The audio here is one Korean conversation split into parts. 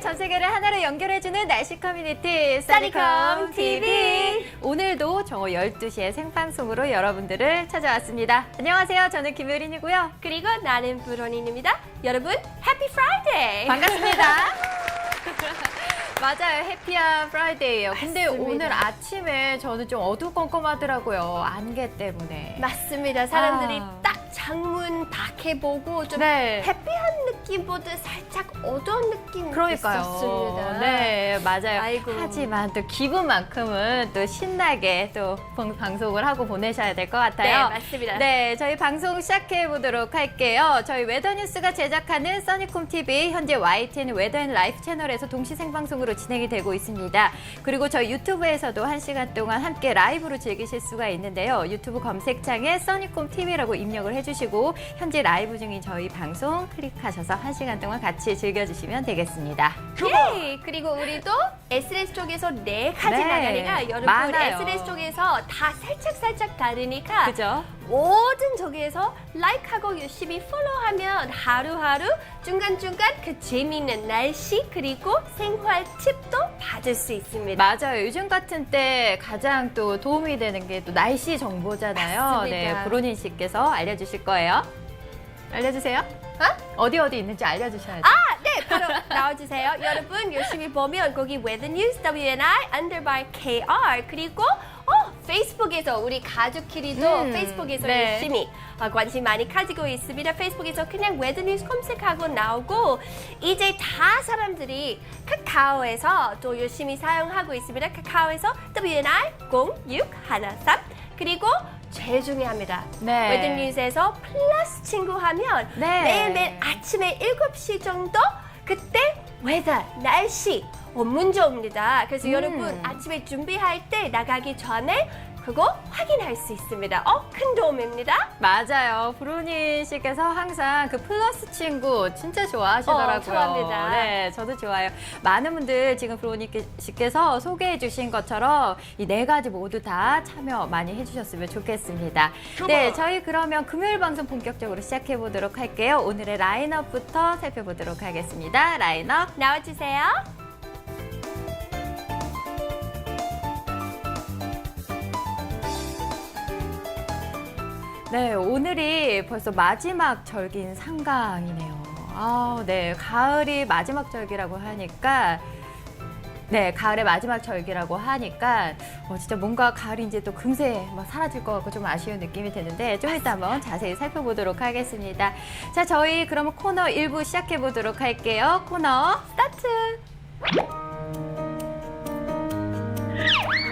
전 세계를 하나로 연결해주는 날씨 커뮤니티 써니컴 TV. 오늘도 정오 12시에 생방송으로 여러분들을 찾아왔습니다. 안녕하세요. 저는 김효린이고요. 그리고 나는 브로닌입니다. 여러분, 해피 프라이데이! 반갑습니다. 맞아요. 해피한 프라이데이예요. 근데 맞습니다. 오늘 아침에 저는 좀 어두컴컴하더라고요. 안개 때문에. 맞습니다. 사람들이 딱 창문 밖에 보고 좀 해피한 느낌보다 살짝 어두운 느낌이 있었습니다. 네, 맞아요. 아이고. 하지만 또 기분만큼은 또 신나게 또 방송을 하고 보내셔야 될 것 같아요. 네, 맞습니다. 네, 저희 방송 시작해 보도록 할게요. 저희 웨더뉴스가 제작하는 써니콤 TV 현재 YTN 웨더앤라이프 채널에서 동시 생방송으로 진행이 되고 있습니다. 그리고 저희 유튜브에서도 1시간 동안 함께 라이브로 즐기실 수가 있는데요. 유튜브 검색창에 써니콤 TV라고 입력을 해주시고 현재 라이브 중인 저희 방송 클릭하셔서 1시간 동안 같이 즐겨주시면 되겠습니다. 예! 그리고 우리도 SNS 쪽에서 네 가지 네, 나가니까 여러분 많아요. SNS 쪽에서 다 살짝 다르니까 그죠? 모든 저기에서 라이크하고 열심히 팔로우하면 하루하루 중간중간 그 재미있는 날씨 그리고 생활 팁도 받을 수 있습니다. 맞아요. 요즘 같은 때 가장 또 도움이 되는 게 또 날씨 정보잖아요. 맞습니다. 네, 브로닌 씨께서 알려주실 거예요. 알려주세요. 어디 있는지 알려주셔야죠. 네, 바로 나와주세요. 여러분 열심히 보면 거기 Weather News WNI underbar KR 그리고 페이스북에서 우리 가족끼리도 페이스북에서 네. 열심히 관심 많이 가지고 있습니다. 페이스북에서 그냥 Weather News 검색하고 나오고 이제 다 사람들이 카카오에서 또 열심히 사용하고 있습니다. 카카오에서 WNI 0613 그리고 제일 중요합니다. 네. 웨더뉴스에서 플러스 친구 하면 네. 매일매일 아침에 7시 정도 그때 웨더, 날씨 문제 옵니다. 그래서 여러분 아침에 준비할 때 나가기 전에 그거 확인할 수 있습니다. 큰 도움입니다. 맞아요. 브로닌 씨께서 항상 그 플러스 친구 진짜 좋아하시더라고요. 좋아합니다. 네, 저도 좋아요. 많은 분들 지금 브로닌 씨께서 소개해 주신 것처럼 이 네 가지 모두 다 참여 많이 해주셨으면 좋겠습니다. 네, 저희 그러면 금요일 방송 본격적으로 시작해 보도록 할게요. 오늘의 라인업부터 살펴보도록 하겠습니다. 라인업 나와주세요. 네, 오늘이 벌써 마지막 절기인 상강이네요. 네, 가을이 마지막 절기라고 하니까 가을의 마지막 절기라고 하니까 진짜 뭔가 가을이 이제 또 금세 막 사라질 것 같고 좀 아쉬운 느낌이 드는데 좀 이따 한번 자세히 살펴보도록 하겠습니다. 자, 저희 그러면 코너 1부 시작해 보도록 할게요. 코너 스타트!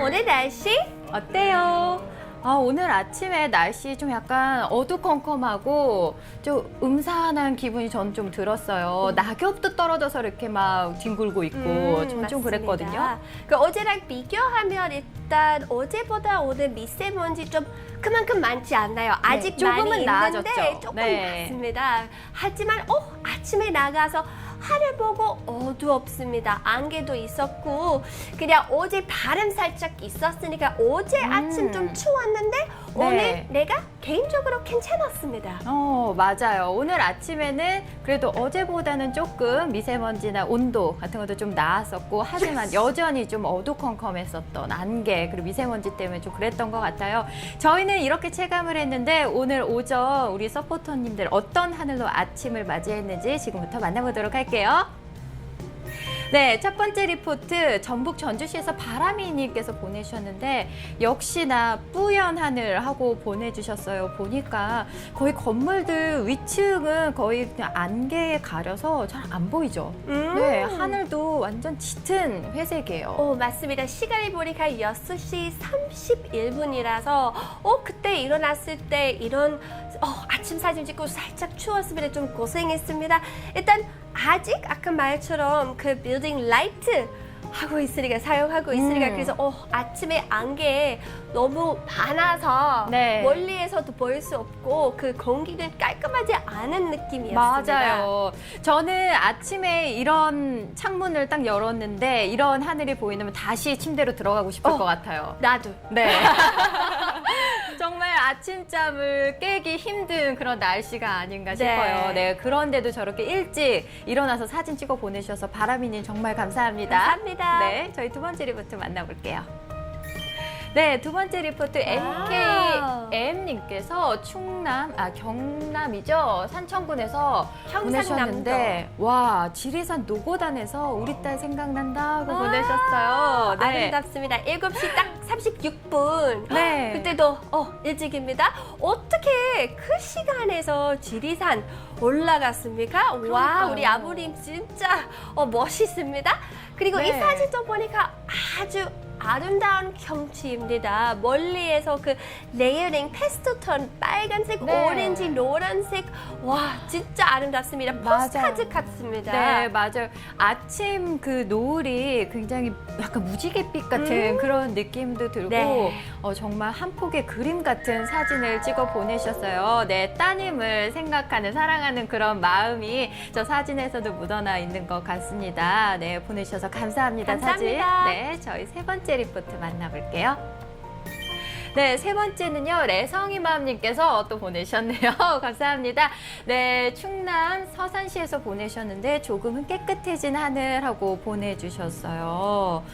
오늘 날씨 어때요? 오늘 아침에 날씨 좀 약간 어두컴컴하고 좀 음산한 기분이 전 좀 들었어요. 낙엽도 떨어져서 이렇게 막 뒹굴고 있고 좀 그랬거든요. 그 어제랑 비교하면 일단 어제보다 오늘 미세먼지 좀 그만큼 많지 않나요? 아직 조금은 많이 나아졌죠. 있는데 조금 낮습니다. 하지만 아침에 나가서 하늘 보고 어두웠습니다. 안개도 있었고 그냥 어제 바람 살짝 있었으니까 어제 아침 좀 추웠는데 오늘 내가 개인적으로 괜찮았습니다. 맞아요. 오늘 아침에는 그래도 어제보다는 조금 미세먼지나 온도 같은 것도 좀 나았었고 하지만 여전히 좀 어두컴컴했었던 안개 그리고 미세먼지 때문에 좀 그랬던 것 같아요. 저희는 이렇게 체감을 했는데 오늘 오전 우리 서포터님들 어떤 하늘로 아침을 맞이했는지 지금부터 만나보도록 할게요. 네, 첫 번째 리포트 전북 전주시에서 바람이님께서 보내주셨는데 역시나 뿌연 하늘 하고 보내주셨어요. 보니까 거의 건물들 위층은 거의 그냥 안개에 가려서 잘 안 보이죠. 네, 하늘도 완전 짙은 회색이에요. 맞습니다. 시간이 보니까 6시 31분이라서 그때 일어났을 때 이런 아침 사진 찍고 살짝 추웠습니다. 좀 고생했습니다. 일단 아직 아까 말처럼 그 빌딩 라이트 하고 있으니까 사용하고 있으니까 그래서 아침에 안개 너무 많아서 멀리에서도 보일 수 없고 그 공기는 깔끔하지 않은 느낌이었습니다. 맞아요. 저는 아침에 이런 창문을 딱 열었는데 이런 하늘이 보이면 다시 침대로 들어가고 싶을 것 같아요. 나도. 네. 정말 아침잠을 깨기 힘든 그런 날씨가 아닌가 싶어요. 네, 그런데도 저렇게 일찍 일어나서 사진 찍어 보내주셔서 바람이님 정말 감사합니다. 감사합니다. 네, 저희 두 번째 리포트 만나볼게요. 네, 두 번째 리포트 MKM님께서 경남이죠. 산청군에서 보내셨는데 와, 지리산 노고단에서 우리 딸 생각난다고 보내셨어요. 네. 아름답습니다. 7시 딱 36분. 네. 그때도 일찍입니다. 어떻게 그 시간에서 지리산 올라갔습니까? 와, 우리 아버님 진짜 멋있습니다. 그리고 이 네. 사진도 보니까 아주 아름다운 경치입니다. 멀리에서 그 레이어링 페스토톤 빨간색, 네. 오렌지, 노란색 와 진짜 아름답습니다. 포스카드 같습니다. 네, 맞아요. 아침 그 노을이 굉장히 약간 무지갯빛 같은 그런 느낌도 들고 네. 정말 한 폭의 그림 같은 사진을 찍어 보내셨어요. 네, 따님을 생각하는 사랑하는 그런 마음이 저 사진에서도 묻어나 있는 것 같습니다. 네, 보내주셔서 감사합니다. 감사합니다. 사진. 네, 저희 세 번째 리포트 만나볼게요. 네, 세 번째는요, 레성이맘님께서 또 보내셨네요. 감사합니다. 네, 충남 서산시에서 보내셨는데 조금은 깨끗해진 하늘하고 보내주셨어요.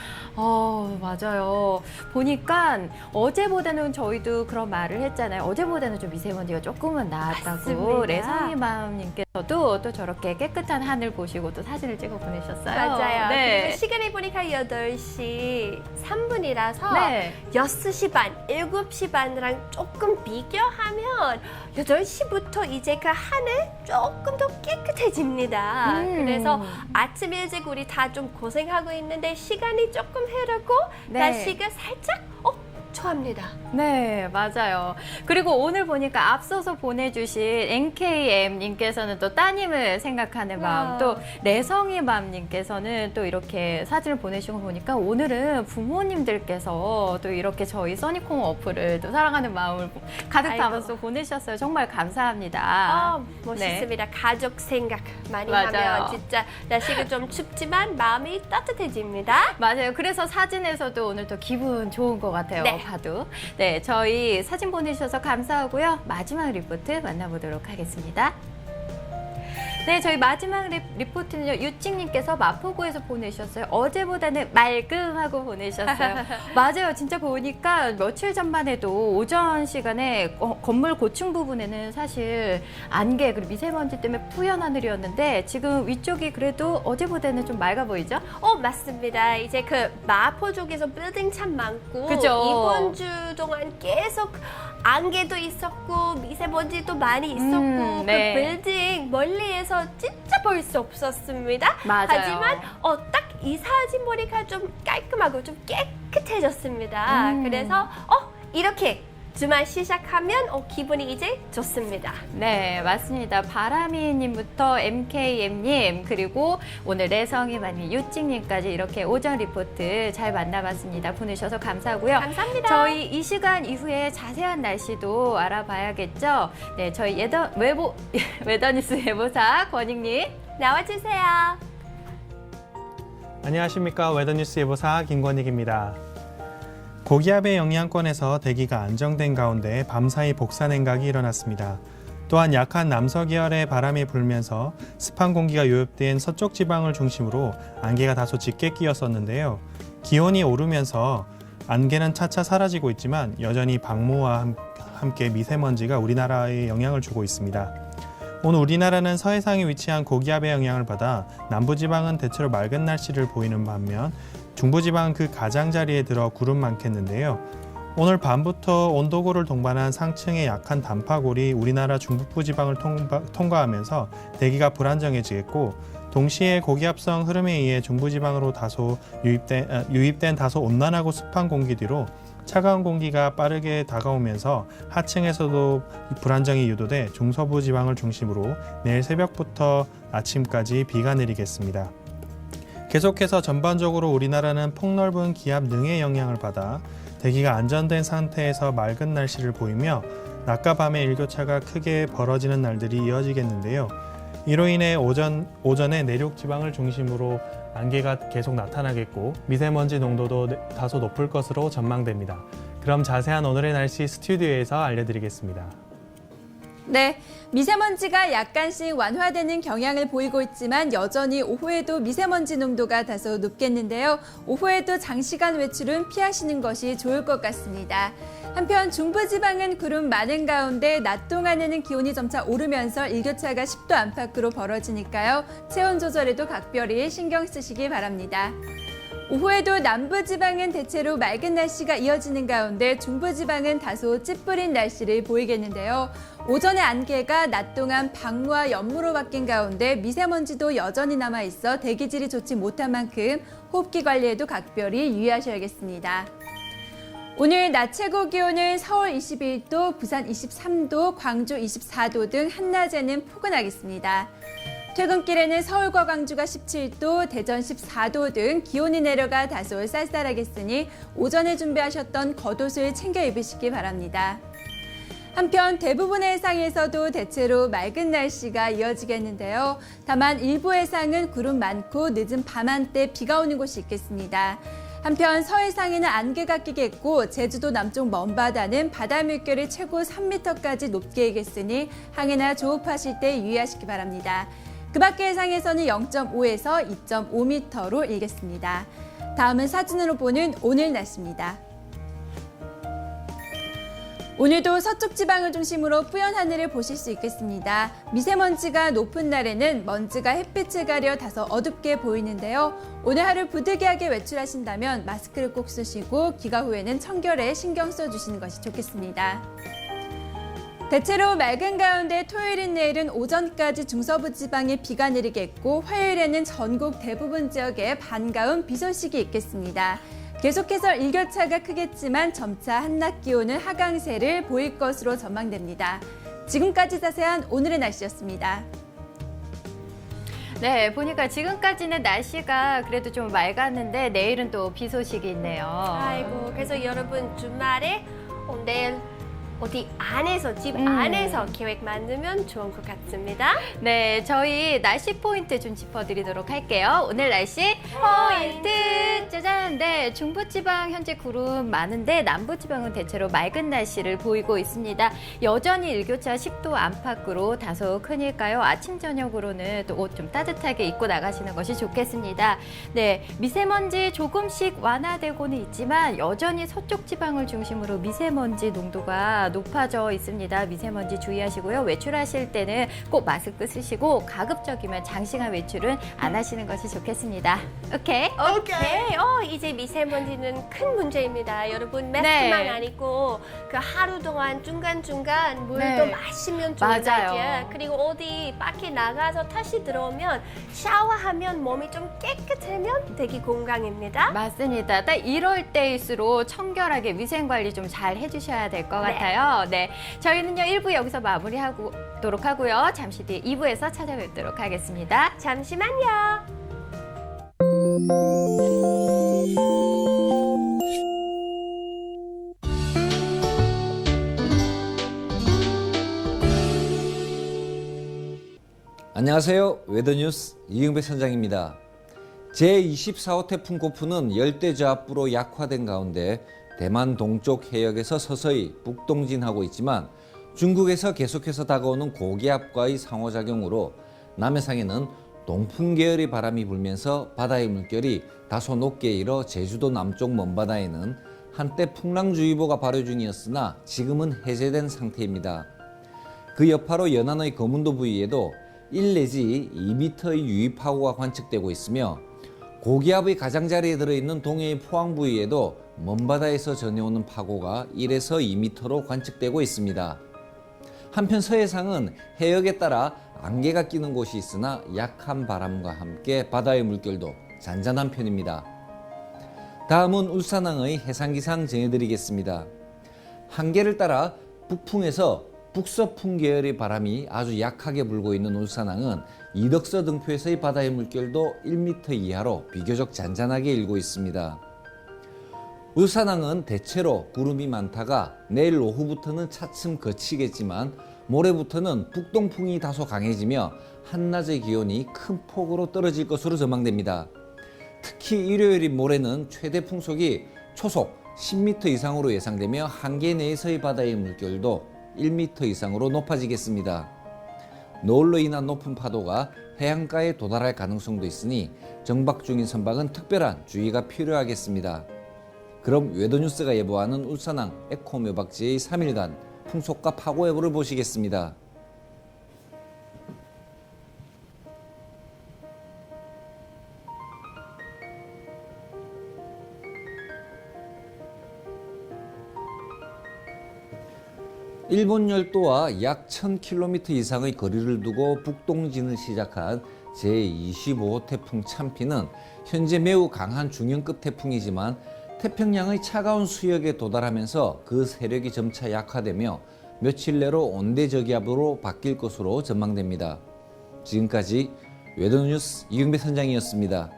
맞아요. 보니까 어제보다는 저희도 그런 말을 했잖아요. 어제보다는 좀 미세먼지가 조금은 나았다고. 맞습니다. 레성이맘님께서도 또 저렇게 깨끗한 하늘 보시고 또 사진을 찍어 보내셨어요. 맞아요. 네. 그리고 시간을 보니까 8시 3분이라서 네. 6시 반, 7시 반이랑 조금 비교하면 8시부터 이제 그 하늘 조금 더 깨끗해집니다. 그래서 아침 일찍 우리 다 좀 고생하고 있는데 시간이 조금 흐르고 네. 날씨가 살짝 좋아합니다. 네, 맞아요. 그리고 오늘 보니까 앞서서 보내주신 NKM님께서는 또 따님을 생각하는 마음, 또 레성이맘님께서는 또 이렇게 사진을 보내신 거 보니까 오늘은 부모님들께서 또 이렇게 저희 써니콩 어플을 또 사랑하는 마음을 가득 담아서 보내셨어요. 정말 감사합니다. 멋있습니다. 네. 가족 생각 많이 맞아요. 하면 진짜 날씨가 좀 춥지만 마음이 따뜻해집니다. 맞아요. 그래서 사진에서도 오늘 또 기분 좋은 것 같아요. 네. 봐도. 네, 저희 사진 보내주셔서 감사하고요. 마지막 리포트 만나보도록 하겠습니다. 네, 저희 마지막 리포트는요, 유찡님께서 마포구에서 보내주셨어요. 어제보다는 맑음하고 보내주셨어요. 맞아요. 진짜 보니까 며칠 전만 해도 오전 시간에 건물 고층 부분에는 사실 안개, 그리고 미세먼지 때문에 뿌연 하늘이었는데 지금 위쪽이 그래도 어제보다는 좀 맑아 보이죠? 맞습니다. 이제 그 마포 쪽에서 빌딩 참 많고 그죠? 이번 주 동안 계속 안개도 있었고 미세먼지도 많이 있었고 네. 그 빌딩 멀리에서 진짜 볼 수 없었습니다. 맞아요. 하지만 딱 이 사진 보니까 좀 깔끔하고 좀 깨끗해졌습니다. 그래서 이렇게 주말 시작하면 기분이 이제 좋습니다. 네, 맞습니다. 바람이님부터 MKM님, 그리고 오늘 레성이맘님, 유찡님까지 이렇게 오전 리포트 잘 만나봤습니다. 보내셔서 감사하고요. 감사합니다. 저희 이 시간 이후에 자세한 날씨도 알아봐야겠죠? 네, 저희 웨더뉴스 예보사 권익님. 나와주세요. 안녕하십니까. 웨더뉴스 예보사 김권익입니다. 고기압의 영향권에서 대기가 안정된 가운데 밤사이 복사냉각이 일어났습니다. 또한 약한 남서기열의 바람이 불면서 습한 공기가 유입된 서쪽 지방을 중심으로 안개가 다소 짙게 끼었었는데요. 기온이 오르면서 안개는 차차 사라지고 있지만 여전히 방모와 함께 미세먼지가 우리나라에 영향을 주고 있습니다. 오늘 우리나라는 서해상에 위치한 고기압의 영향을 받아 남부지방은 대체로 맑은 날씨를 보이는 반면 중부지방은 그 가장자리에 들어 구름 많겠는데요. 오늘 밤부터 온도고를 동반한 상층의 약한 단파골이 우리나라 중북부 지방을 통과하면서 대기가 불안정해지겠고, 동시에 고기압성 흐름에 의해 중부지방으로 다소 유입된 다소 온난하고 습한 공기 뒤로 차가운 공기가 빠르게 다가오면서 하층에서도 불안정이 유도돼 중서부 지방을 중심으로 내일 새벽부터 아침까지 비가 내리겠습니다. 계속해서 전반적으로 우리나라는 폭넓은 기압 능의 영향을 받아 대기가 안정된 상태에서 맑은 날씨를 보이며 낮과 밤의 일교차가 크게 벌어지는 날들이 이어지겠는데요. 이로 인해 오전에 내륙 지방을 중심으로 안개가 계속 나타나겠고 미세먼지 농도도 다소 높을 것으로 전망됩니다. 그럼 자세한 오늘의 날씨 스튜디오에서 알려드리겠습니다. 네, 미세먼지가 약간씩 완화되는 경향을 보이고 있지만 여전히 오후에도 미세먼지 농도가 다소 높겠는데요. 오후에도 장시간 외출은 피하시는 것이 좋을 것 같습니다. 한편 중부지방은 구름 많은 가운데 낮 동안에는 기온이 점차 오르면서 일교차가 10도 안팎으로 벌어지니까요. 체온 조절에도 각별히 신경 쓰시기 바랍니다. 오후에도 남부지방은 대체로 맑은 날씨가 이어지는 가운데 중부지방은 다소 찌뿌린 날씨를 보이겠는데요. 오전에 안개가 낮 동안 방무와 연무로 바뀐 가운데 미세먼지도 여전히 남아있어 대기질이 좋지 못한 만큼 호흡기 관리에도 각별히 유의하셔야겠습니다. 오늘 낮 최고 기온은 서울 21도, 부산 23도, 광주 24도 등 한낮에는 포근하겠습니다. 퇴근길에는 서울과 광주가 17도, 대전 14도 등 기온이 내려가 다소 쌀쌀하겠으니 오전에 준비하셨던 겉옷을 챙겨 입으시기 바랍니다. 한편 대부분의 해상에서도 대체로 맑은 날씨가 이어지겠는데요. 다만 일부 해상은 구름 많고 늦은 밤한때 비가 오는 곳이 있겠습니다. 한편 서해상에는 안개가 끼겠고 제주도 남쪽 먼바다는 바다 물결이 최고 3m까지 높게 일겠으니 항해나 조업하실 때 유의하시기 바랍니다. 그 밖의 해상에서는 0.5에서 2.5m로 일겠습니다. 다음은 사진으로 보는 오늘 날씨입니다. 오늘도 서쪽 지방을 중심으로 뿌연 하늘을 보실 수 있겠습니다. 미세먼지가 높은 날에는 먼지가 햇빛을 가려 다소 어둡게 보이는데요. 오늘 하루 부득이하게 외출하신다면 마스크를 꼭 쓰시고 귀가 후에는 청결에 신경 써주시는 것이 좋겠습니다. 대체로 맑은 가운데 토요일인 내일은 오전까지 중서부 지방에 비가 내리겠고 화요일에는 전국 대부분 지역에 반가운 비 소식이 있겠습니다. 계속해서 일교차가 크겠지만 점차 한낮 기온은 하강세를 보일 것으로 전망됩니다. 지금까지 자세한 오늘의 날씨였습니다. 네, 보니까 지금까지는 날씨가 그래도 좀 맑았는데 내일은 또 비 소식이 있네요. 아이고, 그래서 여러분 주말에 내일 어디 안에서, 집 안에서 계획 만들면 좋은 것 같습니다. 네, 저희 날씨 포인트 좀 짚어드리도록 할게요. 오늘 날씨 포인트! 짜잔! 네, 중부지방 현재 구름 많은데 남부지방은 대체로 맑은 날씨를 보이고 있습니다. 여전히 일교차 10도 안팎으로 다소 크니까요. 아침, 저녁으로는 또 옷 좀 따뜻하게 입고 나가시는 것이 좋겠습니다. 네, 미세먼지 조금씩 완화되고는 있지만 여전히 서쪽 지방을 중심으로 미세먼지 농도가 높아져 있습니다. 미세먼지 주의하시고요. 외출하실 때는 꼭 마스크 쓰시고 가급적이면 장시간 외출은 안 하시는 것이 좋겠습니다. 오케이? 이제 미세먼지는 큰 문제입니다. 여러분 마스크만 안 입고 그 하루 동안 중간중간 물도 마시면 좋은 맞아요. 그리고 어디 밖에 나가서 다시 들어오면 샤워하면 몸이 좀 깨끗하면 되게 건강입니다. 맞습니다. 딱 이럴 때일수록 청결하게 위생관리 좀 잘 해주셔야 될 것 같아요. 네, 저희는요 1부 여기서 마무리하도록 하고요. 잠시 뒤에 2부에서 찾아뵙도록 하겠습니다. 잠시만요. 안녕하세요. 웨더뉴스 이응배 선장입니다. 제24호 태풍 고프는 열대저압부로 약화된 가운데 대만 동쪽 해역에서 서서히 북동진하고 있지만 중국에서 계속해서 다가오는 고기압과의 상호작용으로 남해상에는 동풍 계열의 바람이 불면서 바다의 물결이 다소 높게 일어 제주도 남쪽 먼바다에는 한때 풍랑주의보가 발효 중이었으나 지금은 해제된 상태입니다. 그 여파로 연안의 거문도 부위에도 1 내지 2m의 유입파고가 관측되고 있으며 고기압의 가장자리에 들어있는 동해의 포항 부위에도 먼바다에서 전해오는 파고가 1에서 2m로 관측되고 있습니다. 한편 서해상은 해역에 따라 안개가 끼는 곳이 있으나 약한 바람과 함께 바다의 물결도 잔잔한 편입니다. 다음은 울산항의 해상기상 전해드리겠습니다. 한계를 따라 북풍에서 북서풍 계열의 바람이 아주 약하게 불고 있는 울산항은 이덕서 등표에서의 바다의 물결도 1m 이하로 비교적 잔잔하게 일고 있습니다. 울산항은 대체로 구름이 많다가 내일 오후부터는 차츰 그치겠지만 모레부터는 북동풍이 다소 강해지며 한낮의 기온이 큰 폭으로 떨어질 것으로 전망됩니다. 특히 일요일인 모레는 최대 풍속이 초속 10m 이상으로 예상되며 한계 내에서의 바다의 물결도 1m 이상으로 높아지겠습니다. 노을로 인한 높은 파도가 해안가에 도달할 가능성도 있으니 정박 중인 선박은 특별한 주의가 필요하겠습니다. 그럼 웨더뉴스가 예보하는 울산항 에코묘박지의 3일간 풍속과 파고 여부를 보시겠습니다. 일본 열도와 약 1000km 이상의 거리를 두고 북동진을 시작한 제25호 태풍 참피는 현재 매우 강한 중형급 태풍이지만 태평양의 차가운 수역에 도달하면서 그 세력이 점차 약화되며 며칠 내로 온대저기압으로 바뀔 것으로 전망됩니다. 지금까지 웨더뉴스 이경배 선장이었습니다.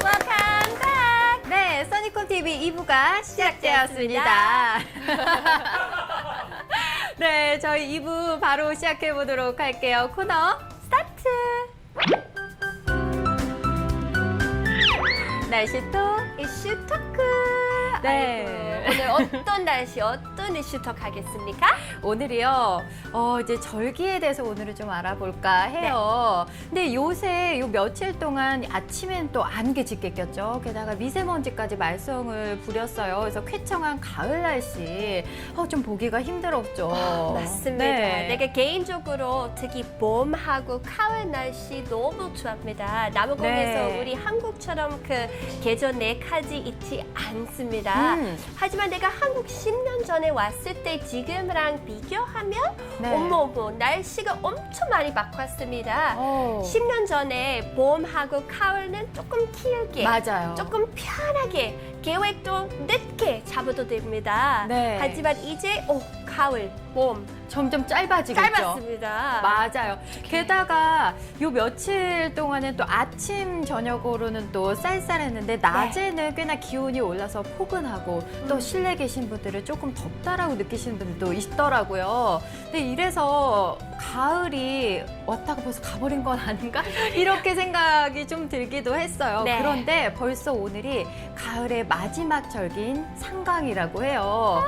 Welcome back. 네, 써니콤 TV 2부가 시작되었습니다. 네, 저희 2부 바로 시작해 보도록 할게요. 코너 스타트. 날씨톡. 이슈 토크. 네. 아이고, 오늘 어떤 날씨, 어떤 이슈 토크 하겠습니까? 오늘이요. 이제 절기에 대해서 오늘은 좀 알아볼까 해요. 근데 요새 요 며칠 동안 아침엔 또 안개 짙게 꼈죠. 게다가 미세먼지까지 말썽을 부렸어요. 그래서 쾌청한 가을 날씨. 좀 보기가 힘들었죠. 맞습니다. 네. 내가 개인적으로 특히 봄하고 가을 날씨 너무 좋아합니다. 남아공에서 네. 우리 한국처럼 그 계절 4가지 있지 않습니다. 하지만 내가 한국 10년 전에 왔을 때 지금이랑 비교하면 네. 어머 날씨가 엄청 많이 바꿨습니다. 10년 전에 봄하고 가을은 조금 길게 맞아요. 조금 편하게 계획도 늦게 잡아도 됩니다. 네. 하지만 이제 가을, 봄 점점 짧아지겠죠. 짧았습니다. 맞아요. 게다가 요 며칠 동안은 또 아침 저녁으로는 또 쌀쌀했는데 낮에는 꽤나 기온이 올라서 포근하고 또 실내 계신 분들은 조금 덥다라고 느끼시는 분들도 있더라고요. 근데 이래서 가을이 왔다가 벌써 가버린 건 아닌가? 이렇게 생각이 좀 들기도 했어요. 네. 그런데 벌써 오늘이 가을의 마지막 절기인 상강이라고 해요.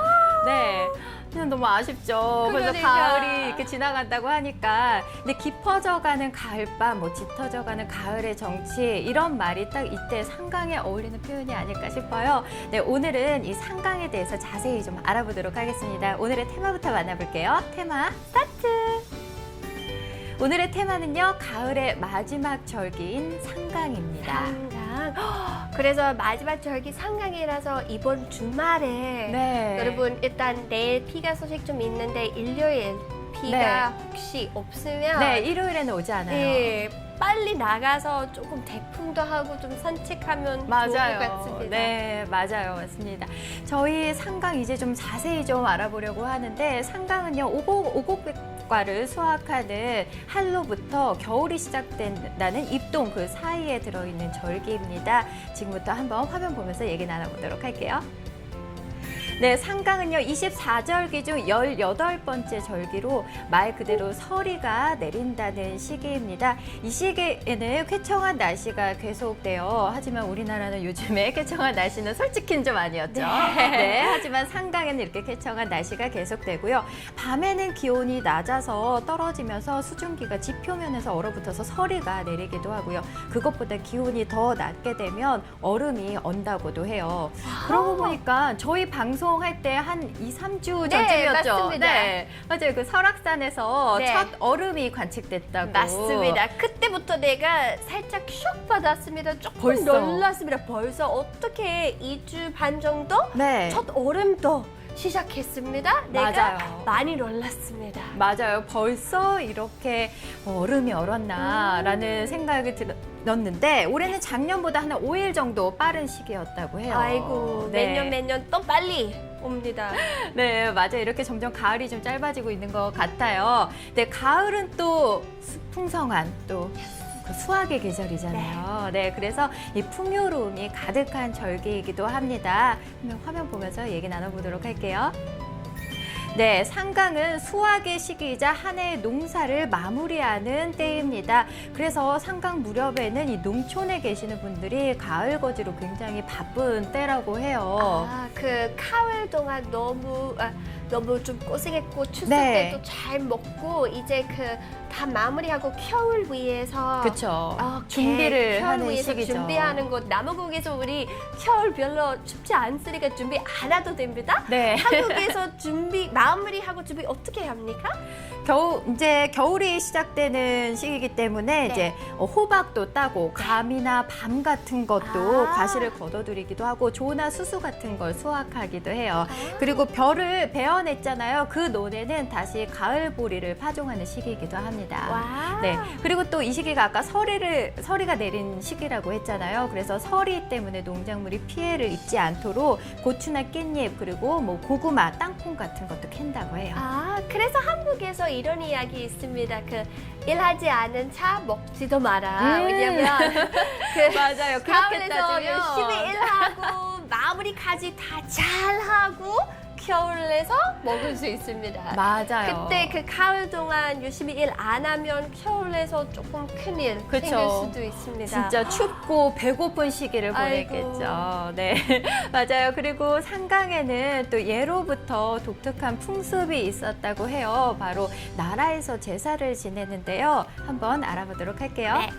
네. 그냥 너무 아쉽죠. 그래서 그러니까. 가을이 이렇게 지나간다고 하니까. 근데 깊어져가는 가을밤, 짙어져가는 가을의 정치 이런 말이 딱 이때 상강에 어울리는 표현이 아닐까 싶어요. 네, 오늘은 이 상강에 대해서 자세히 좀 알아보도록 하겠습니다. 오늘의 테마부터 만나볼게요. 테마 스타트! 오늘의 테마는요, 가을의 마지막 절기인 상강입니다. 상강. 그래서 마지막 절기 상강이라서 이번 주말에 네. 여러분 일단 내일 비가 소식 좀 있는데 일요일 비가 혹시 없으면 네, 일요일에는 오지 않아요. 예, 빨리 나가서 조금 대풍도 하고 좀 산책하면 좋을 것 맞아요. 같습니다. 네, 맞아요. 맞습니다. 저희 상강 이제 좀 자세히 좀 알아보려고 하는데 상강은요, 오곡백과를 수확하는 한로부터 겨울이 시작된다는 입동 그 사이에 들어있는 절기입니다. 지금부터 한번 화면 보면서 얘기 나눠보도록 할게요. 네, 상강은요 24절기 중 18번째 절기로 말 그대로 서리가 내린다는 시기입니다. 이 시기에는 쾌청한 날씨가 계속돼요. 하지만 우리나라는 요즘에 쾌청한 날씨는 솔직히 좀 아니었죠. 네, 하지만 상강에는 이렇게 쾌청한 날씨가 계속되고요. 밤에는 기온이 낮아서 떨어지면서 수증기가 지표면에서 얼어붙어서 서리가 내리기도 하고요. 그것보다 기온이 더 낮게 되면 얼음이 언다고도 해요. 그러고 보니까 저희 방송할 때 한 2, 3주 네, 전쯤이었죠. 맞습니다. 네, 맞아요. 그 설악산에서 네. 첫 얼음이 관측됐다고. 맞습니다. 그때부터 내가 살짝 쇼크 받았습니다. 조금 벌써? 놀랐습니다. 벌써 어떻게 2주 반 정도 네. 첫 얼음도 시작했습니다. 내가 맞아요. 많이 놀랐습니다. 맞아요. 벌써 이렇게 얼음이 얼었나라는 생각이 들었는데 올해는 작년보다 한 5일 정도 빠른 시기였다고 해요. 아이고 네. 매년 또 빨리 옵니다. 네, 맞아요. 이렇게 점점 가을이 좀 짧아지고 있는 것 같아요. 네, 가을은 또 풍성한 또 그 수확의 계절이잖아요. 네, 그래서 이 풍요로움이 가득한 절기이기도 합니다. 그러면 화면 보면서 얘기 나눠보도록 할게요. 네, 상강은 수확의 시기이자 한 해의 농사를 마무리하는 때입니다. 그래서 상강 무렵에는 이 농촌에 계시는 분들이 가을 거지로 굉장히 바쁜 때라고 해요. 그 가을 동안 너무 좀 고생했고 추석 네. 때도 잘 먹고 이제 그 다 마무리하고 겨울 위해서 그렇죠. 준비를 겨울 하는 위해서 시기죠. 준비하는 것. 남아공에서 우리 겨울 별로 춥지 않으니까 준비 안 해도 됩니다. 네. 한국에서 마무리하고 준비 어떻게 합니까? 이제 겨울이 시작되는 시기이기 때문에 네. 이제 호박도 따고 감이나 밤 같은 것도 과실을 걷어들이기도 하고 조나 수수 같은 걸 수확하기도 해요. 그리고 벼를 베어냈잖아요. 그 논에는 다시 가을 보리를 파종하는 시기이기도 합니다. 와. 네. 그리고 또 이 시기가 아까 서리가 내린 시기라고 했잖아요. 그래서 서리 때문에 농작물이 피해를 입지 않도록 고추나 깻잎 그리고 뭐 고구마, 땅콩 같은 것도 캔다고 해요. 그래서 한국에서 이런 이야기 있습니다. 그 일하지 않은 차 먹지도 마라. 왜냐면 그 맞아요. 그렇게 가을에서 따지면 열심히 일하고 마무리까지 다 잘하고 겨울에서 먹을 수 있습니다. 맞아요. 그때 그 가을 동안 열심히 일 안 하면 겨울에서 조금 큰일 그쵸. 생길 수도 있습니다. 진짜 춥고 배고픈 시기를 아이고. 보냈겠죠. 네, 맞아요. 그리고 상강에는 또 예로부터 독특한 풍습이 있었다고 해요. 바로 나라에서 제사를 지내는데요. 한번 알아보도록 할게요. 네.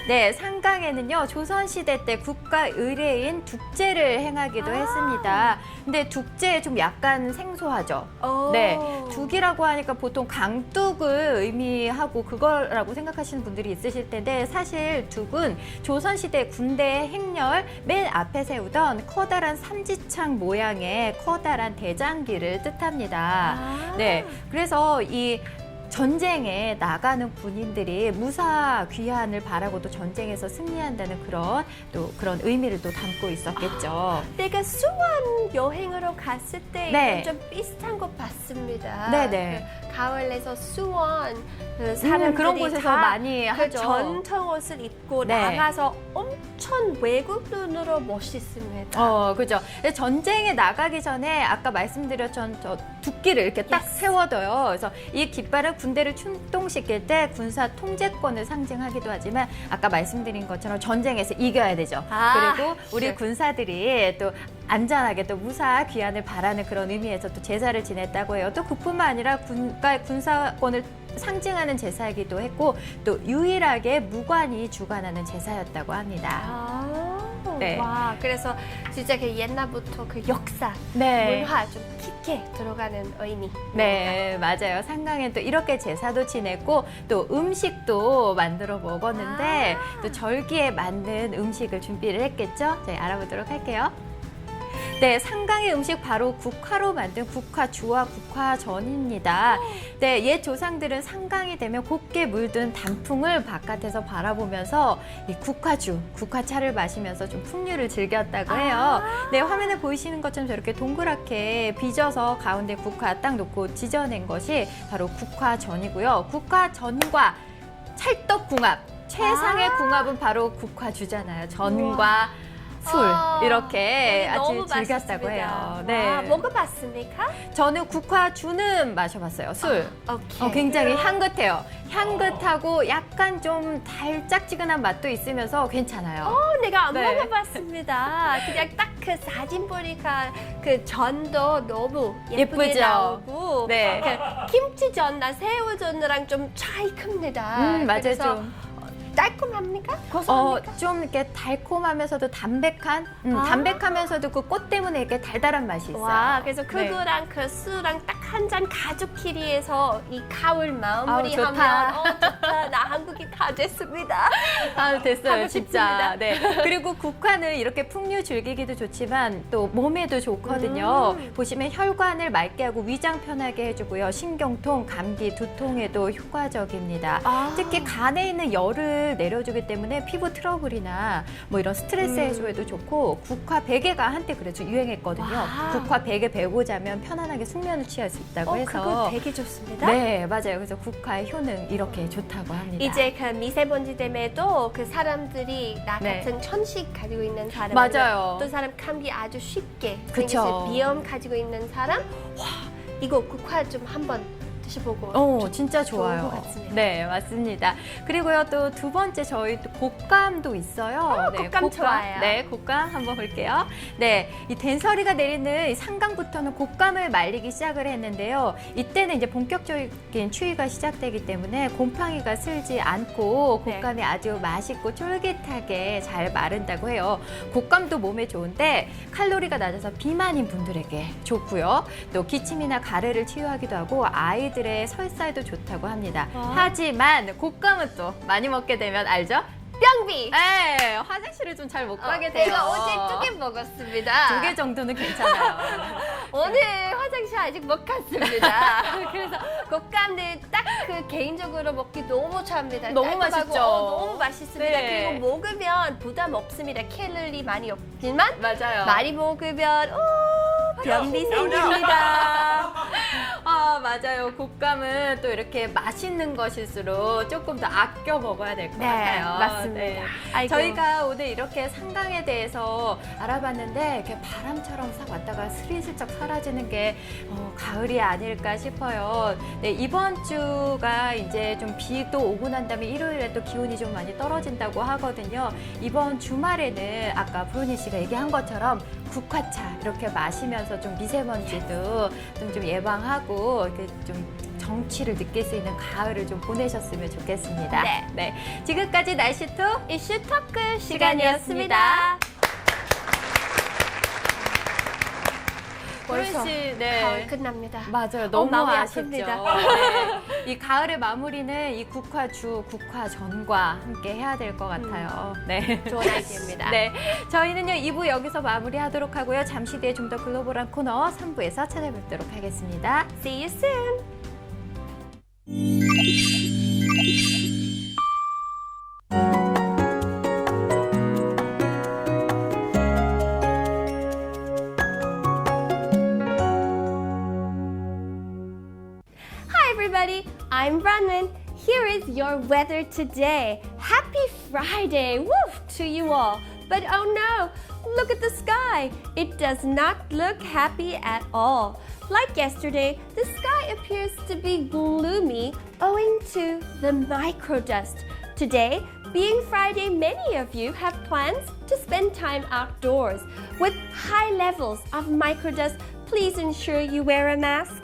네, 상강에는요, 조선시대 때 국가 의례인 tuk제를 행하기도 했습니다. 근데 tuk제 좀 약간 생소하죠? 네, 둑이라고 하니까 보통 강둑을 의미하고 그거라고 생각하시는 분들이 있으실 텐데 사실 둑은 조선시대 군대 행렬 맨 앞에 세우던 커다란 삼지창 모양의 커다란 대장기를 뜻합니다. 네, 그래서 이 전쟁에 나가는 군인들이 무사 귀환을 바라고 또 전쟁에서 승리한다는 그런 의미를 또 담고 있었겠죠. 내가 수원 여행으로 갔을 때 네. 이건 좀 비슷한 것 같습니다. 네네. 그 가을에서 수원 그 사람들이 그런 곳에서 다 많이 그 하죠. 전통 옷을 입고 네. 나가서 엄청 외국 눈으로 멋있습니다. 그죠. 근데 전쟁에 나가기 전에 아까 말씀드렸던 저 둑기를 이렇게 딱 세워둬요. 그래서 이 깃발은 군대를 출동시킬 때 군사 통제권을 상징하기도 하지만 아까 말씀드린 것처럼 전쟁에서 이겨야 되죠. 그리고 우리 군사들이 또 안전하게 또 무사 귀환을 바라는 그런 의미에서 또 제사를 지냈다고 해요. 또 그뿐만 아니라 국가의 군사권을 상징하는 제사이기도 했고 또 유일하게 무관이 주관하는 제사였다고 합니다. 네. 와, 그래서 진짜 그 옛날부터 그 역사, 네. 문화 좀 깊게 들어가는 의미. 네, 맞아요. 상강엔 또 이렇게 제사도 지냈고 또 음식도 만들어 먹었는데 또 절기에 맞는 음식을 준비를 했겠죠? 저희 알아보도록 할게요. 네, 상강의 음식 바로 국화로 만든 국화주와 국화전입니다. 네, 옛 조상들은 상강이 되면 곱게 물든 단풍을 바깥에서 바라보면서 이 국화주, 국화차를 마시면서 좀 풍류를 즐겼다고 해요. 네, 화면에 보이시는 것처럼 저렇게 동그랗게 빚어서 가운데 국화 딱 놓고 지져낸 것이 바로 국화전이고요. 국화전과 찰떡궁합, 최상의 궁합은 바로 국화주잖아요. 전과 술 이렇게 아주 너무 즐겼다고 맛있습니다. 해요. 네. 와, 먹어봤습니까? 저는 국화주는 마셔봤어요. 술. 오케이. 굉장히 향긋해요. 향긋하고 약간 좀 달짝지근한 맛도 있으면서 괜찮아요. 내가 안 네. 먹어봤습니다. 그냥 딱 그 사진 보니까 그 전도 너무 예쁘게 예쁘죠? 나오고 네. 그 김치전이나 새우전이랑 좀 차이 큽니다. 맞아요. 그래서 좀. 달콤합니까? 고소합니까? 좀 이렇게 달콤하면서도 담백한, 아. 담백하면서도 그 꽃 때문에 이렇게 달달한 맛이 있어요. 와, 그래서 네. 그거랑 그 술랑 딱 한 잔 가족끼리 해서 이 가을 마무리하면 좋다. 좋다. 나 한국이 다 됐습니다. 아, 됐어요, 하고 진짜. 싶습니다. 네. 그리고 국화는 이렇게 풍류 즐기기도 좋지만 또 몸에도 좋거든요. 보시면 혈관을 맑게 하고 위장 편하게 해주고요. 신경통, 감기, 두통에도 효과적입니다. 아. 특히 간에 있는 열을 내려주기 때문에 피부 트러블이나 뭐 이런 스트레스 해소에도 좋고 국화 베개가 한때 그래서 유행했거든요. 와. 국화 베개 베고 자면 편안하게 숙면을 취할 수 있다고 해서. 그거 되게 좋습니다. 네, 맞아요. 그래서 국화의 효능 이렇게 좋다고 합니다. 이제 그 미세먼지 때문에도 그 사람들이 나 네. 같은 천식 가지고 있는 사람, 맞아요. 또 사람 감기 아주 쉽게 그쵸. 생겼을 비염 가지고 있는 사람, 와 이거 국화 좀 한번 드셔보고 진짜 좋은 좋아요. 것 같습니다. 네, 맞습니다. 그리고요, 또 두 번째 저희 또 곶감도 있어요. 곶감 좋아요. 네, 곶감 한번 볼게요. 네, 이 된서리가 내리는 이 상강부터는 곶감을 말리기 시작을 했는데요. 이때는 이제 본격적인 추위가 시작되기 때문에 곰팡이가 슬지 않고 네. 곶감이 아주 맛있고 쫄깃하게 잘 마른다고 해요. 곶감도 몸에 좋은데 칼로리가 낮아서 비만인 분들에게 좋고요. 또 기침이나 가래를 치유하기도 하고 아이들의 설사에도 좋다고 합니다. 하지만 곶감은 또 많이 먹게 되면 알죠? 뿅비. 네, 화장실을 좀 잘 못 가게 돼요. 제가 어제 2개 먹었습니다. 2개 정도는 괜찮아요. 오늘 화장실 아직 못 갔습니다. 그래서 곶감은 딱 그 개인적으로 먹기 너무 좋아합니다. 너무 깔끔하고, 맛있죠? 너무 맛있습니다. 네. 그리고 먹으면 부담 없습니다. 칼로리 많이 없지만 맞아요. 많이 먹으면 변비 생깁니다. 아, 맞아요. 곶감은 또 이렇게 맛있는 것일수록 조금 더 아껴 먹어야 될 것 네, 같아요. 맞습니다. 네. 아이고. 저희가 오늘 이렇게 상강에 대해서 알아봤는데 이렇게 바람처럼 싹 왔다가 스리슬쩍 사라지는 게 가을이 아닐까 싶어요. 네, 이번 주가 이제 좀 비도 오고 난 다음에 일요일에 또 기온이 좀 많이 떨어진다고 하거든요. 이번 주말에는 아까 브로니 씨가 얘기한 것처럼 국화차 이렇게 마시면서 좀 미세먼지도 좀 예방하고 이렇게 좀 정취를 느낄 수 있는 가을을 좀 보내셨으면 좋겠습니다. 네. 지금까지 날씨투 이슈 토크 시간이었습니다. 브로니 씨, 네. 가을 끝납니다. 맞아요. 너무 마음이 아쉽죠. 아픕니다. 네. 이 가을의 마무리는 이 국화주, 국화전과 함께 해야 될 것 같아요. 네. 좋은 아이디어입니다. 네. 저희는요, 2부 여기서 마무리하도록 하고요. 잠시 뒤에 좀 더 글로벌한 코너 3부에서 찾아뵙도록 하겠습니다. See you soon. Hi everybody, I'm Bronwyn. Here is your weather today. Happy Friday, woof, to you all. But oh no, look at the sky. It does not look happy at all. Like yesterday, the sky appears to be gloomy owing to the microdust. Today, being Friday, many of you have plans to spend time outdoors. With high levels of microdust, please ensure you wear a mask.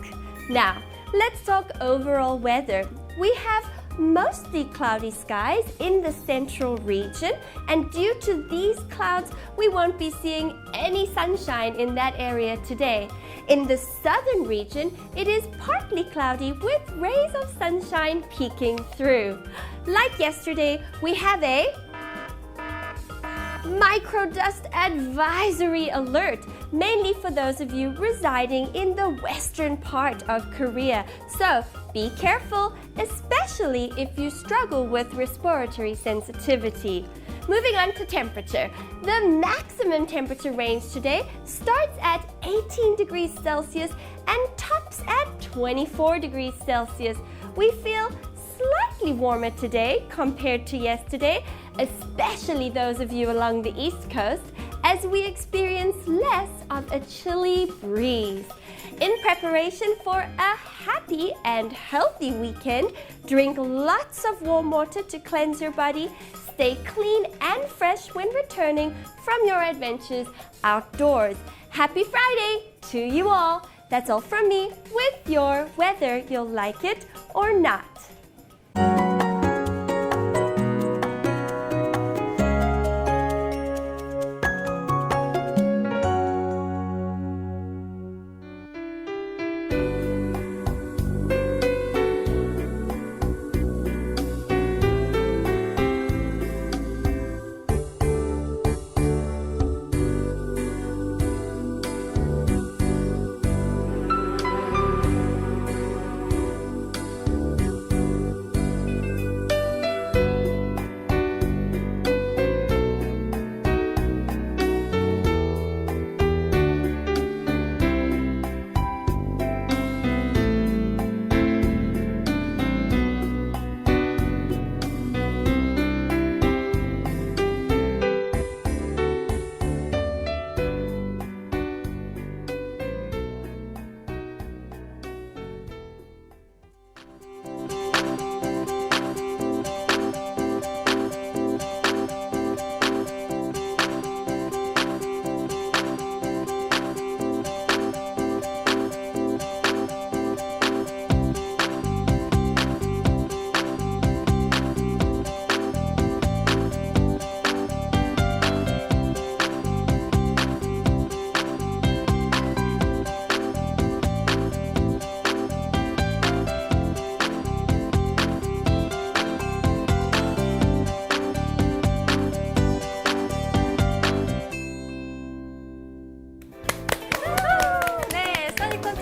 Now, let's talk overall weather. We have mostly cloudy skies in the central region, and due to these clouds, we won't be seeing any sunshine in that area today. In the southern region, it is partly cloudy with rays of sunshine peeking through. Like yesterday, we have a microdust advisory alert, mainly for those of you residing in the western part of Korea. So be careful, especially if you struggle with respiratory sensitivity. Moving on to temperature. The maximum temperature range today starts at 18 degrees Celsius and tops at 24 degrees Celsius. We feel slightly warmer today compared to yesterday, especially those of you along the East Coast. as we experience less of a chilly breeze. In preparation for a happy and healthy weekend, drink lots of warm water to cleanse your body. Stay clean and fresh when returning from your adventures outdoors. Happy Friday to you all. That's all from me with your whether you'll like it or not.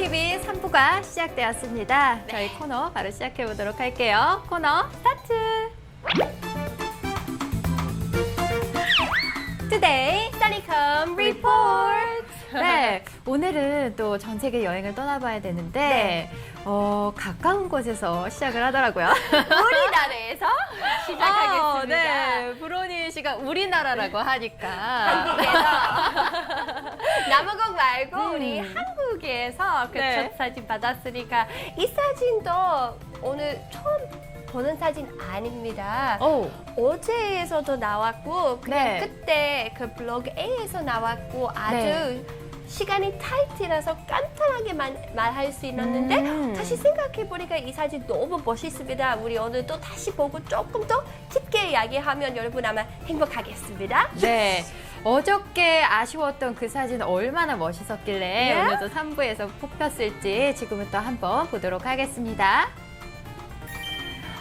TV 3부가 시작되었습니다. 저희 코너 바로 시작해 보도록 할게요. 코너 스타트! Today, Sunnycom Report. 네, 오늘은 또 전 세계 여행을 떠나봐야 되는데 가까운 곳에서 시작을 하더라고요. 우리나라에서 시작하겠습니다. 네, 브로니 씨가 우리나라라고 하니까 한국에서 남아공 말고 우리 한국에서 그 네. 첫 사진 받았으니까 이 사진도 오늘 처음 보는 사진 아닙니다. 어제에서도 나왔고 그냥 네. 그때 그 블로그 A에서 나왔고 아주 네. 시간이 타이트라서 간단하게 말할 수 있었는데 다시 생각해보니까 이 사진 너무 멋있습니다. 우리 오늘 또 다시 보고 조금 더 깊게 이야기하면 여러분 아마 행복하겠습니다. 네. 어저께 아쉬웠던 그 사진 얼마나 멋있었길래 오늘도 3부에서 뽑혔을지 지금부터 한번 보도록 하겠습니다.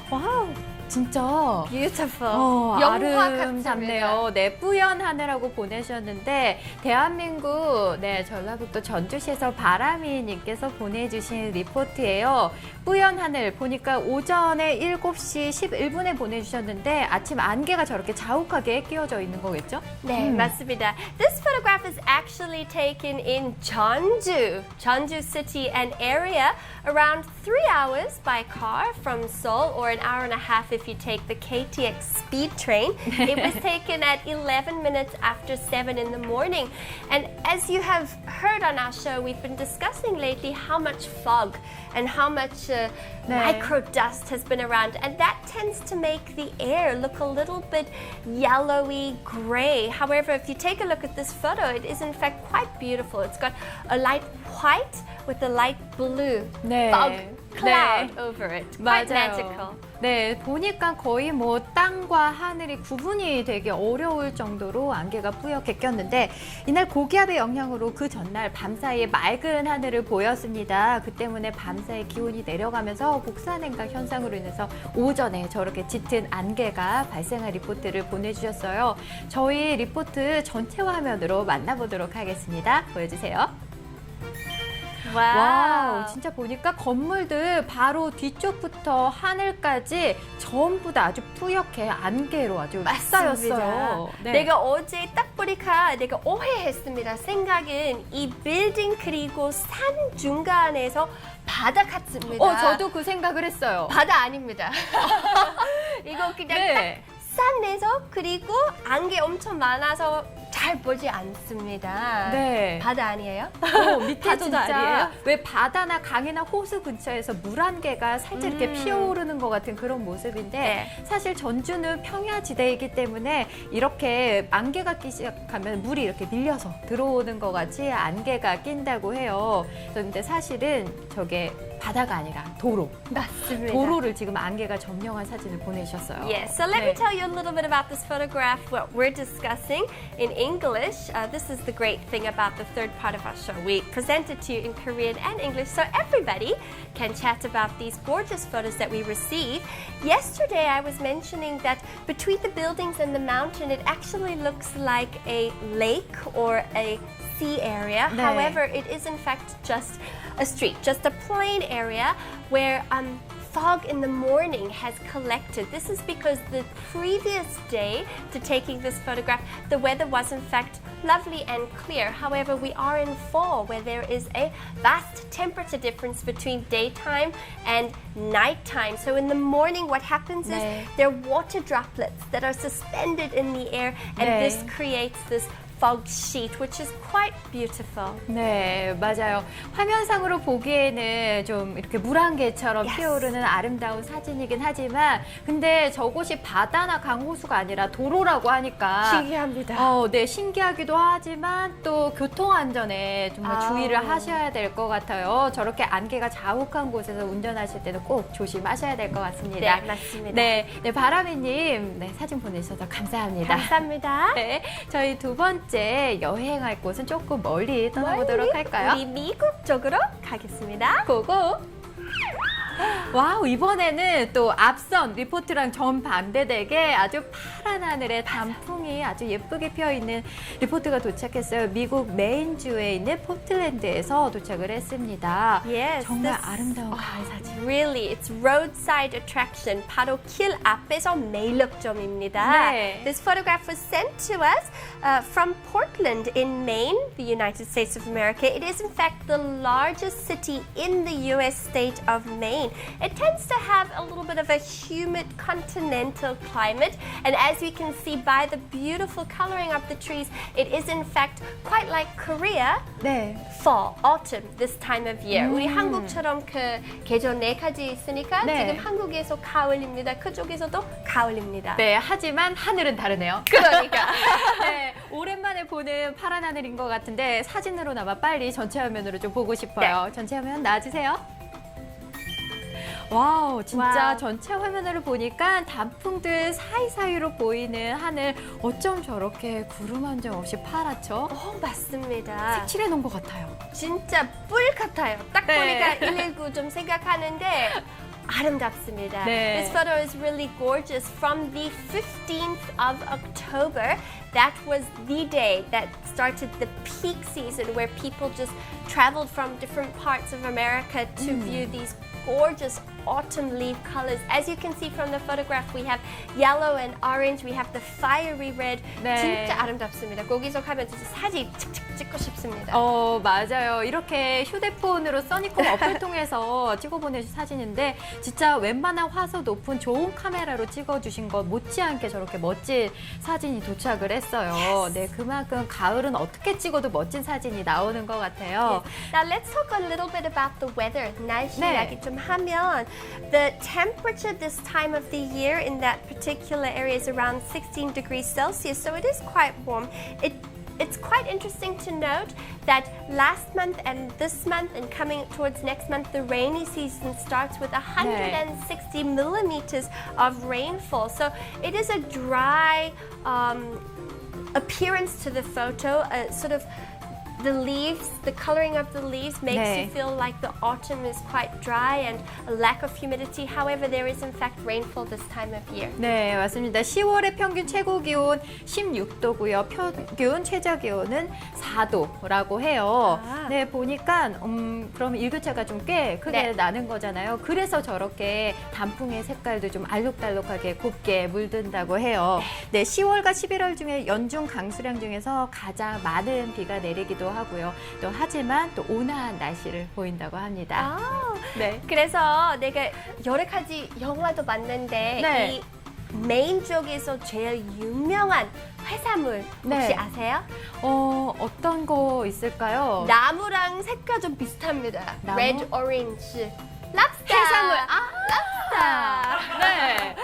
와우, 진짜 Beautiful. 영화 같습니다. 아름답네요. 네, 뿌연 하늘하고 보내셨는데 대한민국 전라북도 전주시에서 바람이님께서 보내주신 리포트예요. 뿌연 하늘 보니까 오전에 7시 11분에 보내주셨는데 아침 안개가 저렇게 자욱하게 끼워져 있는 거겠죠? 네, 맞습니다. This photograph is actually taken in Jeonju city and area, around 3 hours by car from Seoul or an hour and a half if you take the KTX speed train. It was taken at 11 minutes after 7 in the morning. And as you have heard on our show, we've been discussing lately how much fog and how much micro dust has been around, and that tends to make the air look a little bit yellowy gray. However, if you take a look at this photo, it is in fact quite beautiful. It's got a light white with a light blue fog cloud over it. Quite magical. 네, 보니까 거의 뭐 땅과 하늘이 구분이 되게 어려울 정도로 안개가 뿌옇게 꼈는데 이날 고기압의 영향으로 그 전날 밤사이에 맑은 하늘을 보였습니다. 그 때문에 밤사이 기온이 내려가면서 복사냉각 현상으로 인해서 오전에 저렇게 짙은 안개가 발생한 리포트를 보내주셨어요. 저희 리포트 전체 화면으로 만나보도록 하겠습니다. 보여주세요. 와우, 진짜 보니까 건물들 바로 뒤쪽부터 하늘까지 전부 다 아주 뿌옇게 안개로 아주 쌓였어요. 네. 내가 어제 딱 보니까 내가 오해했습니다. 생각은 이 빌딩 그리고 산 중간에서 바다 같습니다. 저도 그 생각을 했어요. 바다 아닙니다. 이거 그냥 딱 산에서 그리고 안개 엄청 많아서 잘 보지 않습니다. 네. 바다 아니에요? 밑에 파도도 진짜 아니에요? 왜 바다나 강이나 호수 근처에서 물 한 개가 살짝 이렇게 피어오르는 것 같은 그런 모습인데 네. 사실 전주는 평야지대이기 때문에 이렇게 안개가 끼기 시작하면 물이 이렇게 밀려서 들어오는 것 같이 안개가 낀다고 해요. 그런데 사실은 저게 바다가 아니라 도로. 맞습니다. 도로를 지금 안개가 점령한 사진을 보내주셨어요. Yes, so let me 네. tell you a little bit about this photograph, what we're discussing in English. This is the great thing about the third part of our show. We present it to you in Korean and English so everybody can chat about these gorgeous photos that we receive. Yesterday I was mentioning that between the buildings and the mountain, it actually looks like a lake or a sea area. 네. However, it is in fact just a street, just a plain area where fog in the morning has collected. This is because the previous day to taking this photograph, the weather was in fact lovely and clear. However, we are in fall where there is a vast temperature difference between daytime and nighttime. So in the morning, what happens is 네. there are water droplets that are suspended in the air, and 네. this creates this fog sheet, which is quite beautiful. 네, 맞아요. 화면상으로 보기에는 좀 이렇게 물안개처럼 Yes. 피어오르는 아름다운 사진이긴 하지만 근데 저곳이 바다나 강호수가 아니라 도로라고 하니까 신기합니다. 네, 신기하기도 하지만 또 교통안전에 정말 아우. 주의를 하셔야 될 것 같아요. 저렇게 안개가 자욱한 곳에서 운전하실 때는 꼭 조심하셔야 될 것 같습니다. 네, 맞습니다. 네, 바람이님, 네, 사진 보내주셔서 감사합니다. 감사합니다. 네, 저희 두 번째 여행할 곳은 조금 멀리 떠나보도록 할까요? 우리 미국 쪽으로 가겠습니다. 고고! 와우, 이번에는 또 앞선 리포트랑 정반대되게 아주 파란 하늘에 단풍이 아주 예쁘게 피어있는 리포트가 도착했어요. 미국 메인주에 있는 포틀랜드에서 도착을 했습니다. Yes, 정말 this- 아름다운 가을 사진. Really, it's roadside attraction. 바로 길 앞에서 매력점입니다. 네. This photograph was sent to us from Portland in Maine, the United States of America. It is in fact the largest city in the U.S. state of Maine. It tends to have a little bit of a humid continental climate, and as we can see by the beautiful coloring of the trees, it is in fact quite like Korea. 네. Fall, autumn, this time of year. 우리 한국처럼 그 계절 네 가지 있으니까 네. 지금 한국에서 가을입니다. 그쪽에서도 가을입니다. 네, 하지만 하늘은 다르네요. 그러니까. 네, 오랜만에 보는 파란 하늘인 것 같은데 사진으로나마 빨리 전체 화면으로 좀 보고 싶어요. 전체 화면 나와주세요. 와우, 진짜 와우. 전체 화면으로 보니까 단풍들 사이사이로 보이는 하늘 어쩜 저렇게 구름 한 점 없이 파랗죠? 맞습니다. 칠해 놓은 것 같아요. 진짜 뿔 같아요. 딱 네. 보니까 119 좀 생각하는데 아름답습니다. 네. This photo is really gorgeous. From the 15th of October, that was the day that started the peak season where people just traveled from different parts of America to view these gorgeous autumn leaf colors. As you can see from the photograph, we have yellow and orange. We have the fiery red. 네. 진짜 아름답습니다. 거기서 가면 진짜 사진 칙칙 찍고 싶습니다. 맞아요. 이렇게 휴대폰으로 써니콤 어플 통해서 찍어 보내주신 사진인데 진짜 웬만한 화소 높은 좋은 카메라로 찍어주신 것 못지않게 저렇게 멋진 사진이 도착을 했어요. 네, 그만큼 가을은 어떻게 찍어도 멋진 사진이 나오는 것 같아요. Now let's talk a little bit about the weather. 날씨 네. 이야기 좀 하면 the temperature this time of the year in that particular area is around 16 degrees Celsius, so it is quite warm. It's quite interesting to note that last month and this month and coming towards next month, the rainy season starts with 160 millimeters of rainfall. So it is a dry appearance to the photo, sort of the leaves, the coloring of the leaves makes 네. you feel like the autumn is quite dry and a lack of humidity. However, there is in fact rainfall this time of year. 네, 맞습니다. 10월의 평균 최고 기온 16도고요. 평균 최저 기온은 4도라고 해요. 아. 네, 보니까 그럼 일교차가 좀 꽤 크게 네. 나는 거잖아요. 그래서 저렇게 단풍의 색깔도 좀 알록달록하게 곱게 물든다고 해요. 네, 10월과 11월 중에 연중 강수량 중에서 가장 많은 비가 내리기도 하고요. 또 하지만 또 온화한 날씨를 보인다고 합니다. 아, 네. 그래서 내가 여러 가지 영화도 봤는데 네. 이 메인 쪽에서 제일 유명한 해산물 혹시 네. 아세요? 어떤 거 있을까요? 나무랑 색깔 좀 비슷합니다. 나무? Red, orange. 랍스터. 해산물. 랍스터. 네.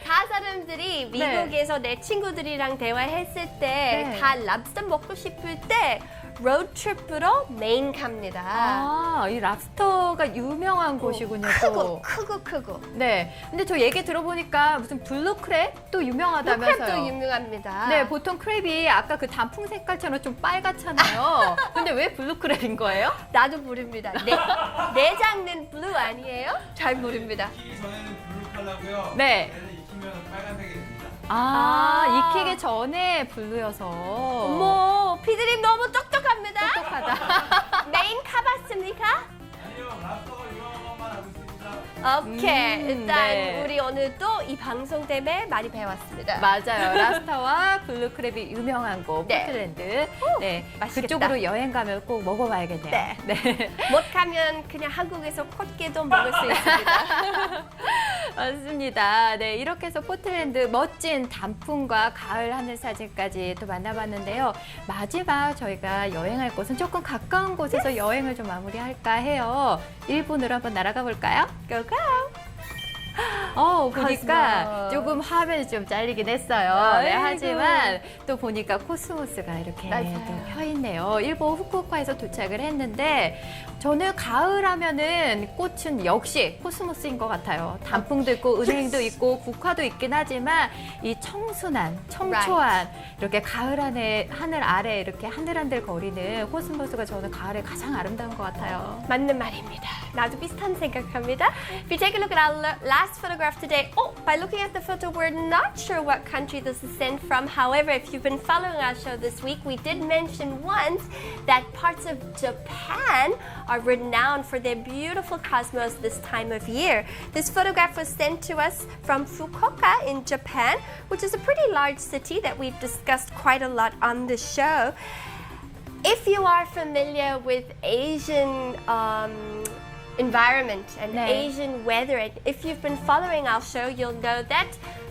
다 사람들이 미국에서 내 친구들이랑 대화했을 때 네. 다 랍스터 먹고 싶을 때 로드트립으로 메인 갑니다. 이 랍스터가 유명한 곳이군요. 또. 크고. 네. 근데 저 얘기 들어보니까 무슨 블루크랩도 유명하다면서요. 크랩도 유명합니다. 네, 보통 크랩이 아까 그 단풍 색깔처럼 좀 빨갛잖아요. 근데 왜 블루크랩인 거예요? 나도 모릅니다. 내장은 블루 아니에요? 잘 모릅니다. 익히기 전에는 블루 컬러고요. 네. 얘는 익히면 빨간색이 됩니다. 익히기 전에 블루여서. 어머, 피디님 너무 똑똑합니다. 똑똑하다. 메인 가봤습니까? 아니요, 랍스터가 유명한 것만 알고 있습니다. 오케이. 일단 네. 우리 오늘도 이 방송 때문에 많이 배웠습니다. 맞아요. 랍스터와 블루크랩이 유명한 곳, 네. 포틀랜드. 네, 맛있겠다. 그쪽으로 여행 가면 꼭 먹어봐야겠네요. 네. 못 가면 그냥 한국에서 콧게도 먹을 수 있습니다. 맞습니다. 네, 이렇게 해서 포틀랜드 멋진 단풍과 가을 하늘 사진까지 또 만나봤는데요. 마지막 저희가 여행할 곳은 조금 가까운 곳에서 여행을 좀 마무리할까 해요. 일본으로 한번 날아가 볼까요? go go. 보니까 코스모스. 조금 화면이 좀 잘리긴 했어요. 네, 아이고. 하지만 또 보니까 코스모스가 이렇게 맞아요. 또 펴 있네요. 일본 후쿠오카에서 도착을 했는데 저는 가을 하면은 꽃은 역시 코스모스인 것 같아요. 단풍도 있고 은행도 있고 국화도 있긴 하지만 이 청순한, 청초한 이렇게 가을 하늘 아래 이렇게 한들한들 거리는 코스모스가 저는 가을에 가장 아름다운 것 같아요. 맞는 말입니다. 나도 비슷한 생각합니다. If you take a look at our last photograph today, by looking at the photo, we're not sure what country this is sent from. However, if you've been following our show this week, we did mention once that parts of Japan are renowned for their beautiful cosmos this time of year. This photograph was sent to us from Fukuoka in Japan, which is a pretty large city that we've discussed quite a lot on the show. If you are familiar with Asian environment and 네. Asian weather, and if you've been following our show, you'll know that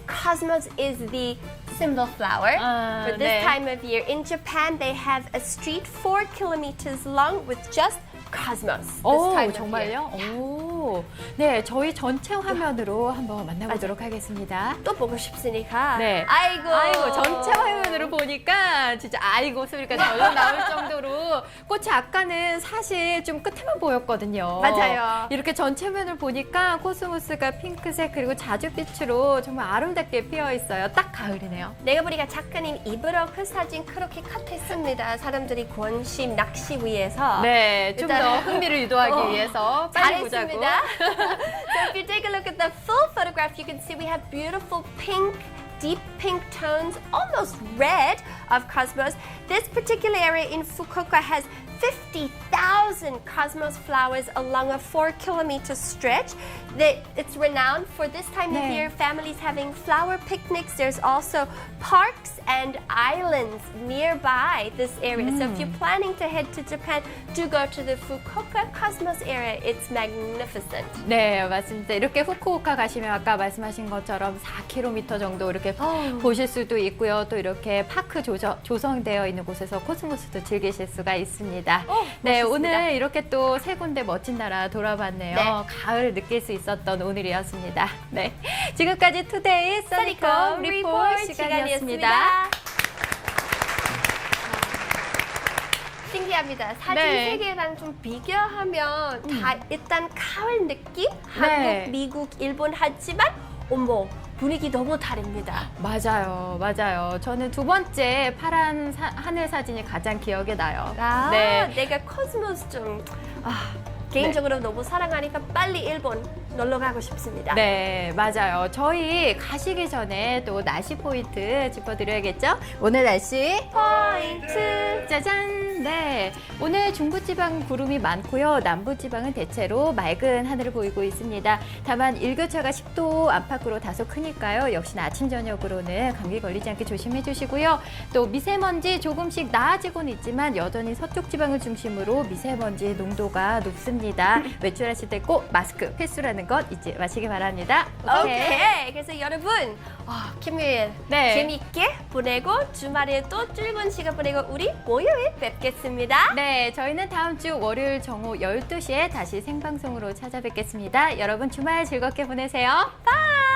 cosmos is the symbol flower for this 네. time of year. In Japan, they have a street 4 kilometers long with just cosmos this time of year. 정말요? 네, 저희 전체 화면으로 한번 만나보도록 하겠습니다. 또 보고 싶으니까. 네. 아이고. 전체 화면으로 보니까 진짜 아이고 소리가 절로 나올 정도로 꽃이 아까는 사실 좀 끝에만 보였거든요. 맞아요. 이렇게 전체 화면을 보니까 코스모스가 핑크색 그리고 자줏빛으로 정말 아름답게 피어 있어요. 딱 가을이네요. 내가 보니까 작가님 입으로 그 사진 그렇게 컷했습니다. 사람들이 관심 낚시 위해서. 네, 좀 더 흥미를 유도하기 위해서 빨리 보자고. 잘했습니다. So if you take a look at the full photograph, you can see we have beautiful pink, deep pink tones, almost red of cosmos. This particular area in Fukuoka has 50,000 cosmos flowers along a 4-kilometer stretch. It's renowned for this time of 네. year, families having flower picnics. There's also parks and islands nearby this area. So if you're planning to head to Japan, do go to the Fukuoka Cosmos area. It's magnificent. 네, 맞습니다. 이렇게 후쿠오카 가시면 아까 말씀하신 것처럼 4km 정도 이렇게 보실 수도 있고요. 또 이렇게 파크 조성되어 있는 곳에서 코스모스도 즐기실 수가 있습니다. 네, 멋있습니다. 오늘 이렇게 또 세 군데 멋진 나라 돌아봤네요. 네. 가을을 느낄 수 있었던 오늘이었습니다. 네, 지금까지 투데이 써니콤 써니콤 리포트 시간이었습니다. 신기합니다. 사진 네. 세계랑 좀 비교하면 다 일단 가을 느낌? 네. 한국, 미국, 일본 하지만 어머 분위기 너무 다릅니다. 맞아요. 저는 두 번째 파란 하늘 사진이 가장 기억에 나요. 네. 내가 코스모스 좀 개인적으로 너무 사랑하니까 빨리 일본 놀러 가고 싶습니다. 네, 맞아요. 저희 가시기 전에 또 날씨 포인트 짚어드려야겠죠? 오늘 날씨 포인트. 짜잔! 네, 오늘 중부지방 구름이 많고요. 남부지방은 대체로 맑은 하늘을 보이고 있습니다. 다만 일교차가 10도 안팎으로 다소 크니까요. 역시나 아침 저녁으로는 감기 걸리지 않게 조심해 주시고요. 또 미세먼지 조금씩 나아지고는 있지만 여전히 서쪽 지방을 중심으로 미세먼지 농도가 높습니다. 외출하실 때 꼭 마스크 필수라는 것 잊지 마시기 바랍니다. 오케이. 그래서 여러분, 김유일 네. 재미있게 보내고 주말에 또 즐거운 시간 보내고 우리 월요일 뵙겠습니다. 네, 저희는 다음 주 월요일 정오 12시에 다시 생방송으로 찾아뵙겠습니다. 여러분 주말 즐겁게 보내세요. 바이.